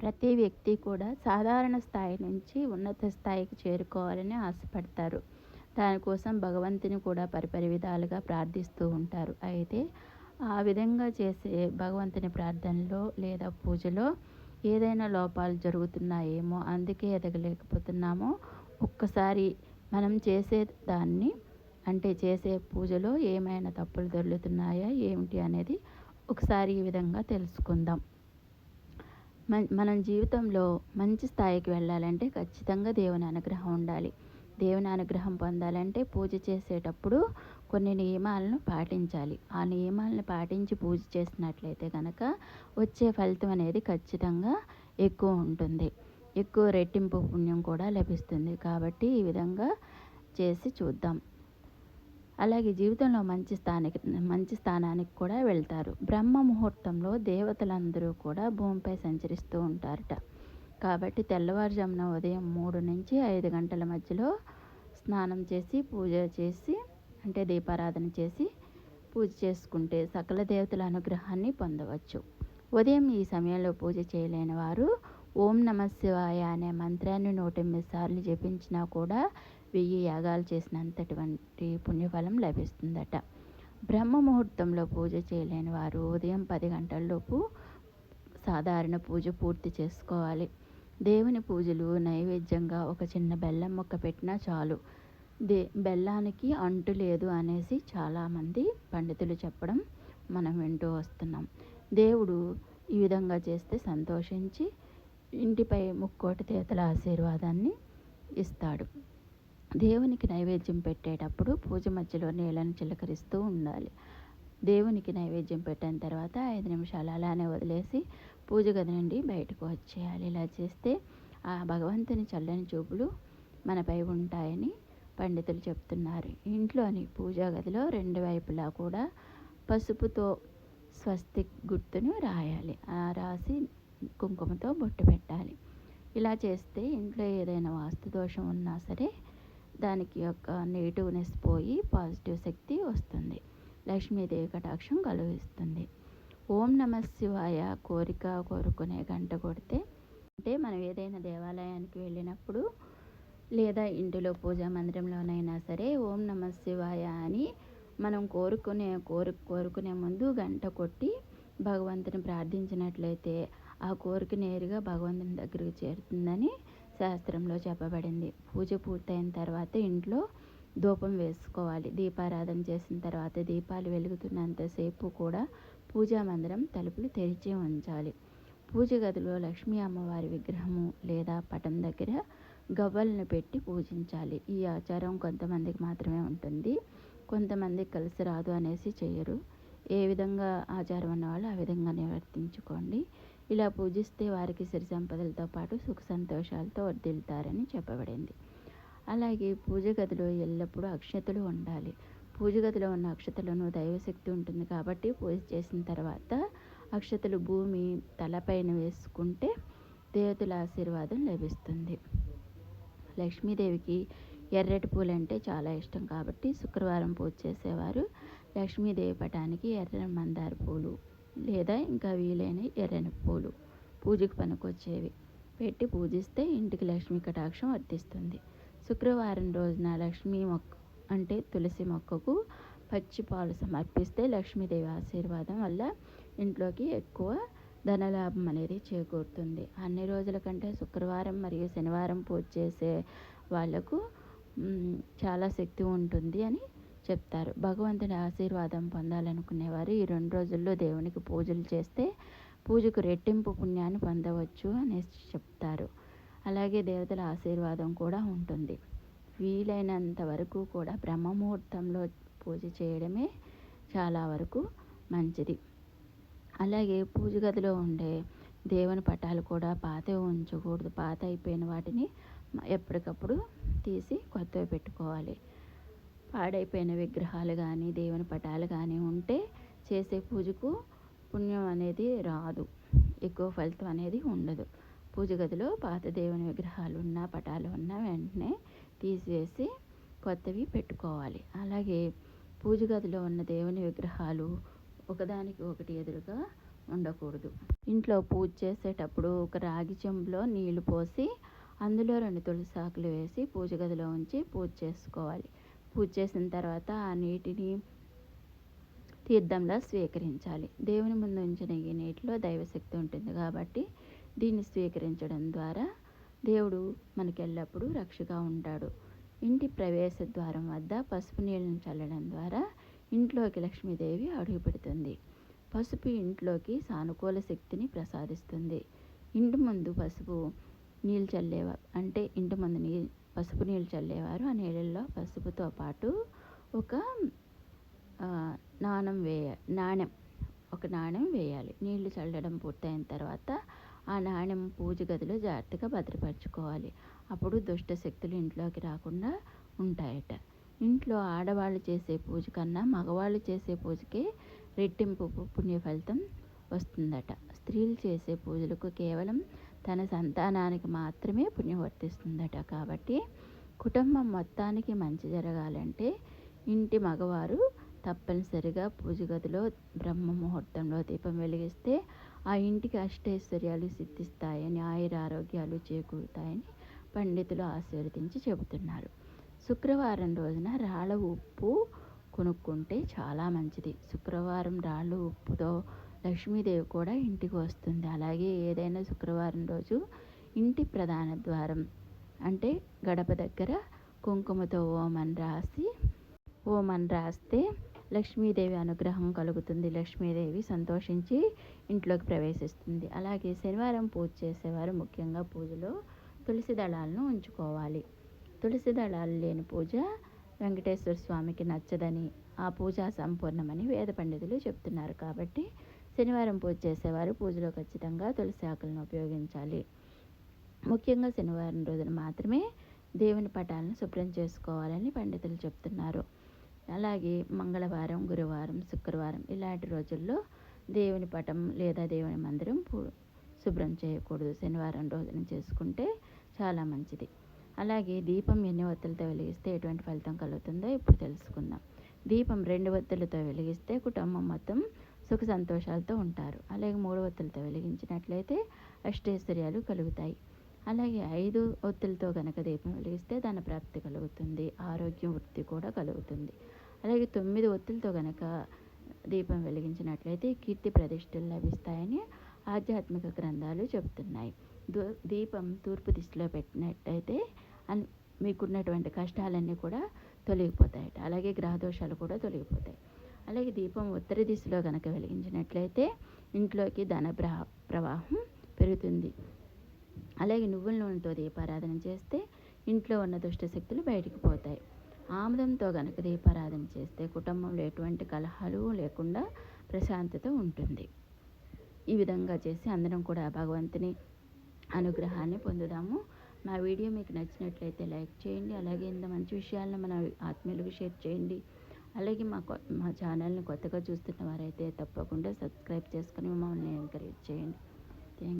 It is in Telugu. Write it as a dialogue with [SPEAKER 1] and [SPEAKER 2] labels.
[SPEAKER 1] ప్రతి వ్యక్తి కూడా సాధారణ స్థాయి నుంచి ఉన్నత స్థాయికి చేరుకోవాలని ఆశపడతారు. దానికోసం భగవంతుని కూడా పరిపరి విధాలుగా ప్రార్థిస్తూ ఉంటారు. అయితే ఆ విధంగా చేసే భగవంతుని ప్రార్థనలో లేదా పూజలో ఏదైనా లోపాలు జరుగుతున్నాయేమో, అందుకే ఎదగలేకపోతున్నామో, ఒక్కసారి మనం చేసే దాన్ని అంటే చేసే పూజలో ఏమైనా తప్పులు దొర్లుతున్నాయా ఏమిటి అనేది ఒకసారి ఈ విధంగా తెలుసుకుందాం. మనం జీవితంలో మంచి స్థాయికి వెళ్ళాలంటే ఖచ్చితంగా దేవుని అనుగ్రహం ఉండాలి. దేవుని అనుగ్రహం పొందాలంటే పూజ చేసేటప్పుడు కొన్ని నియమాలను పాటించాలి. ఆ నియమాలను పాటించి పూజ చేసినట్లయితే కనుక వచ్చే ఫలితం అనేది ఖచ్చితంగా ఎక్కువ ఉంటుంది. ఎక్కువ రెట్టింపు పుణ్యం కూడా లభిస్తుంది. కాబట్టి ఈ విధంగా చేసి చూద్దాం. అలాగే జీవితంలో మంచి స్థానానికి కూడా వెళ్తారు. బ్రహ్మ ముహూర్తంలో దేవతలందరూ కూడా భూమిపై సంచరిస్తూ ఉంటారట. కాబట్టి తెల్లవారుజామున ఉదయం 3 నుంచి 5 గంటల మధ్యలో స్నానం చేసి పూజ చేసి అంటే దీపారాధన చేసి పూజ చేసుకుంటే సకల దేవతల అనుగ్రహాన్ని పొందవచ్చు. ఉదయం ఈ సమయంలో పూజ చేయలేని వారు ఓం నమః శివాయ అనే మంత్రాన్ని 108 సార్లు జపించినా కూడా 1000 యాగాలు చేసినంతటువంటి పుణ్యఫలం లభిస్తుందట. బ్రహ్మ ముహూర్తంలో పూజ చేయలేని వారు ఉదయం 10 గంటలలోపు సాధారణ పూజ పూర్తి చేసుకోవాలి. దేవుని పూజలు నైవేద్యంగా ఒక చిన్న బెల్లం ముక్క పెట్టినా చాలు. బెల్లానికి అంటు లేదు అనేసి చాలామంది పండితులు చెప్పడం మనం వింటూ వస్తున్నాం. దేవుడు ఈ విధంగా చేస్తే సంతోషించి ఇంటిపై ముక్కోటి దేవతల ఆశీర్వాదాన్ని ఇస్తాడు. దేవునికి నైవేద్యం పెట్టేటప్పుడు పూజ మధ్యలో నీళ్ళను చిలకరిస్తూ ఉండాలి. దేవునికి నైవేద్యం పెట్టిన తర్వాత 5 నిమిషాలు అలానే వదిలేసి పూజ గది నుండి బయటకు వచ్చేయాలి. ఇలా చేస్తే ఆ భగవంతుని చల్లని చూపులు మనపై ఉంటాయని పండితులు చెప్తున్నారు. ఇంట్లోని పూజా గదిలో 2 వైపులా కూడా పసుపుతో స్వస్తిక్ గుర్తును రాయాలి. రాసి కుంకుమతో బొట్టు పెట్టాలి. ఇలా చేస్తే ఇంట్లో ఏదైనా వాస్తు దోషం ఉన్నా సరే దానికి యొక్క నెగిటివ్నెస్ పోయి పాజిటివ్ శక్తి వస్తుంది. లక్ష్మీదేవి కటాక్షం కలుగిస్తుంది. ఓం నమః శివాయ కోరుకునే గంట కొడితే అంటే మనం ఏదైనా దేవాలయానికి వెళ్ళినప్పుడు లేదా ఇంటిలో పూజా మందిరంలోనైనా సరే ఓం నమః శివాయ అని మనం కోరుకునే ముందు గంట కొట్టి భగవంతుని ప్రార్థించినట్లయితే ఆ కోరిక నేరుగా భగవంతుని దగ్గరికి చేరుతుందని శాస్త్రంలో చెప్పబడింది. పూజ పూర్తయిన తర్వాత ఇంట్లో ధూపం వేసుకోవాలి. దీపారాధన చేసిన తర్వాత దీపాలు వెలుగుతున్నంతసేపు కూడా పూజా మందిరం తలుపులు తెరిచి ఉంచాలి. పూజ గదిలో లక్ష్మీ అమ్మవారి విగ్రహము లేదా పటం దగ్గర గవ్వలను పెట్టి పూజించాలి. ఈ ఆచారం కొంతమందికి మాత్రమే ఉంటుంది. కొంతమందికి కలిసి రాదు అనేసి చేయరు. ఏ విధంగా ఆచారం ఉన్నవాళ్ళు ఆ విధంగా నిర్వర్తించుకోండి. ఇలా పూజిస్తే వారికి సిరి సంపదలతో పాటు సుఖ సంతోషాలతో వర్ధిల్లుతారని చెప్పబడింది. అలాగే పూజ గదిలో ఎల్లప్పుడూ అక్షతలు ఉండాలి. పూజ గదిలో ఉన్న అక్షతలను దైవశక్తి ఉంటుంది కాబట్టి పూజ చేసిన తర్వాత అక్షతలు భూమి తలపైన వేసుకుంటే దేవతల ఆశీర్వాదం లభిస్తుంది. లక్ష్మీదేవికి ఎర్రటి పూలు అంటే చాలా ఇష్టం కాబట్టి శుక్రవారం పూజ చేసేవారు లక్ష్మీదేవి పటానికి ఎర్ర మందార పూలు లేదా ఇంకా వీలైన ఎర్రని పూలు పూజకు పనికొచ్చేవి పెట్టి పూజిస్తే ఇంటికి లక్ష్మీ కటాక్షం వర్తిస్తుంది. శుక్రవారం రోజున లక్ష్మీ మొక్క అంటే తులసి మొక్కకు పచ్చి పాలు సమర్పిస్తే లక్ష్మీదేవి ఆశీర్వాదం వల్ల ఇంట్లోకి ఎక్కువ ధనలాభం అనేది చేకూరుతుంది. అన్ని రోజుల కంటే శుక్రవారం మరియు శనివారం పూజ చేసే వాళ్లకు చాలా శక్తి ఉంటుంది అని చెప్తారు. భగవంతుని ఆశీర్వాదం పొందాలనుకునేవారు ఈ 2 రోజుల్లో దేవునికి పూజలు చేస్తే పూజకు రెట్టింపు పుణ్యాన్ని పొందవచ్చు అనేసి చెప్తారు. అలాగే దేవతల ఆశీర్వాదం కూడా ఉంటుంది. వీలైనంత వరకు కూడా బ్రహ్మ ముహూర్తంలో పూజ చేయడమే చాలా వరకు మంచిది. అలాగే పూజ గదిలో ఉండే దేవుని పటాలు కూడా పాతవి ఉంచకూడదు. పాత అయిపోయిన వాటిని ఎప్పటికప్పుడు తీసి కొత్తవి పెట్టుకోవాలి. పాడైపోయిన విగ్రహాలు కానీ దేవుని పటాలు కానీ ఉంటే చేసే పూజకు పుణ్యం అనేది రాదు, ఎక్కువ ఫలితం అనేది ఉండదు. పూజ గదిలో పాత దేవుని విగ్రహాలు ఉన్నా పటాలు ఉన్నా వెంటనే తీసివేసి కొత్తవి పెట్టుకోవాలి. అలాగే పూజ గదిలో ఉన్న దేవుని విగ్రహాలు ఒకదానికి ఒకటి ఎదురుగా ఉండకూడదు. ఇంట్లో పూజ చేసేటప్పుడు ఒక రాగి చెంబులో నీళ్లు పోసి అందులో 2 తులసి ఆకులు వేసి పూజ గదిలో ఉంచి పూజ చేసుకోవాలి. పూజ చేసిన తర్వాత ఆ నీటిని తీర్థంలా స్వీకరించాలి. దేవుని ముందు ఉంచిన ఈ నీటిలో దైవశక్తి ఉంటుంది కాబట్టి దీన్ని స్వీకరించడం ద్వారా దేవుడు మనకెల్లప్పుడూ రక్షగా ఉంటాడు. ఇంటి ప్రవేశ ద్వారం వద్ద పసుపు నీళ్ళను చల్లడం ద్వారా ఇంట్లోకి లక్ష్మీదేవి అడుగుపెడుతుంది. పసుపు ఇంట్లోకి సానుకూల శక్తిని ప్రసాదిస్తుంది. ఇంటి ముందు పసుపు నీళ్ళు చల్లేవారు అంటే ఇంటి ముందు పసుపు నీళ్ళు చల్లేవారు ఆ నీళ్ళల్లో పసుపుతో పాటు ఒక నాణెం వేయాలి. నీళ్లు చల్లడం పూర్తయిన తర్వాత ఆ నాణెం పూజ గదిలో జాగ్రత్తగా భద్రపరచుకోవాలి. అప్పుడు దుష్ట శక్తులు ఇంట్లోకి రాకుండా ఉంటాయట. ఇంట్లో ఆడవాళ్ళు చేసే పూజ కన్నా మగవాళ్ళు చేసే పూజకే రెట్టింపు పుణ్య ఫలితం వస్తుందట. స్త్రీలు చేసే పూజలకు కేవలం తన సంతానానికి మాత్రమే పుణ్యం వర్తిస్తుందట. కాబట్టి కుటుంబం మొత్తానికి మంచి జరగాలంటే ఇంటి మగవారు తప్పనిసరిగా పూజ గదిలో బ్రహ్మ ముహూర్తంలో దీపం వెలిగిస్తే ఆ ఇంటికి అష్టైశ్వర్యాలు సిద్ధిస్తాయని, ఆయురారోగ్యాలు చేకూరుతాయని పండితులు ఆశీర్వదించి చెబుతున్నారు. శుక్రవారం రోజున రాళ్ళ ఉప్పు కొనుక్కుంటే చాలా మంచిది. శుక్రవారం రాళ్ళు ఉప్పుతో లక్ష్మీదేవి కూడా ఇంటికి వస్తుంది. అలాగే ఏదైనా శుక్రవారం రోజు ఇంటి ప్రధాన ద్వారం అంటే గడప దగ్గర కుంకుమతో ఓం అని రాస్తే లక్ష్మీదేవి అనుగ్రహం కలుగుతుంది. లక్ష్మీదేవి సంతోషించి ఇంట్లోకి ప్రవేశిస్తుంది. అలాగే శనివారం పూజ చేసేవారు ముఖ్యంగా పూజలో తులసి దళాలను ఉంచుకోవాలి. తులసి దళాలు లేని పూజ వెంకటేశ్వర స్వామికి నచ్చదని, ఆ పూజ సంపూర్ణమని వేద పండితులు చెప్తున్నారు. కాబట్టి శనివారం పూజ చేసేవారు పూజలో ఖచ్చితంగా తులసి ఆకులను ఉపయోగించాలి. ముఖ్యంగా శనివారం రోజున మాత్రమే దేవుని పటాలను శుభ్రం చేసుకోవాలని పండితులు చెప్తున్నారు. అలాగే మంగళవారం, గురువారం, శుక్రవారం ఇలాంటి రోజుల్లో దేవుని పటం లేదా దేవుని మందిరం శుభ్రం చేయకూడదు. శనివారం రోజున చేసుకుంటే చాలా మంచిది. అలాగే దీపం ఎన్ని ఒత్తులతో వెలిగిస్తే ఎటువంటి ఫలితం కలుగుతుందో ఇప్పుడు తెలుసుకుందాం. దీపం 2 ఒత్తులతో వెలిగిస్తే కుటుంబం మొత్తం సుఖ సంతోషాలతో ఉంటారు. అలాగే 3 ఒత్తులతో వెలిగించినట్లయితే అష్టైశ్వర్యాలు కలుగుతాయి. అలాగే 5 ఒత్తులతో కనుక దీపం వెలిగిస్తే ధన ప్రాప్తి కలుగుతుంది, ఆరోగ్యం వృద్ధి కూడా కలుగుతుంది. అలాగే 9 ఒత్తులతో కనుక దీపం వెలిగించినట్లయితే కీర్తి ప్రతిష్టలు లభిస్తాయని ఆధ్యాత్మిక గ్రంథాలు చెబుతున్నాయి. దీపం తూర్పు దిశలో పెట్టినట్టయితే మీకున్నటువంటి కష్టాలన్నీ కూడా తొలగిపోతాయట. అలాగే గ్రహదోషాలు కూడా తొలగిపోతాయి. అలాగే దీపం ఉత్తర దిశలో కనుక వెలిగించినట్లయితే ఇంట్లోకి ధన ప్రవాహం పెరుగుతుంది. అలాగే నువ్వుల నూనెతో దీపారాధన చేస్తే ఇంట్లో ఉన్న దుష్ట శక్తులు బయటికి పోతాయి. ఆముదంతో కనుక దీపారాధన చేస్తే కుటుంబంలో ఎటువంటి కలహాలు లేకుండా ప్రశాంతత ఉంటుంది. ఈ విధంగా చేసి అందరం కూడా భగవంతుని అనుగ్రహాన్ని పొందుదాము. మా వీడియో మీకు నచ్చినట్లయితే లైక్ చేయండి. అలాగే ఇంత మంచి విషయాలను మన ఆత్మీయులకు షేర్ చేయండి. అలాగే మా ఛానల్ని కొత్తగా చూస్తున్న వారైతే తప్పకుండా సబ్స్క్రైబ్ చేసుకొని మమ్మల్ని ఎంకరేజ్ చేయండి.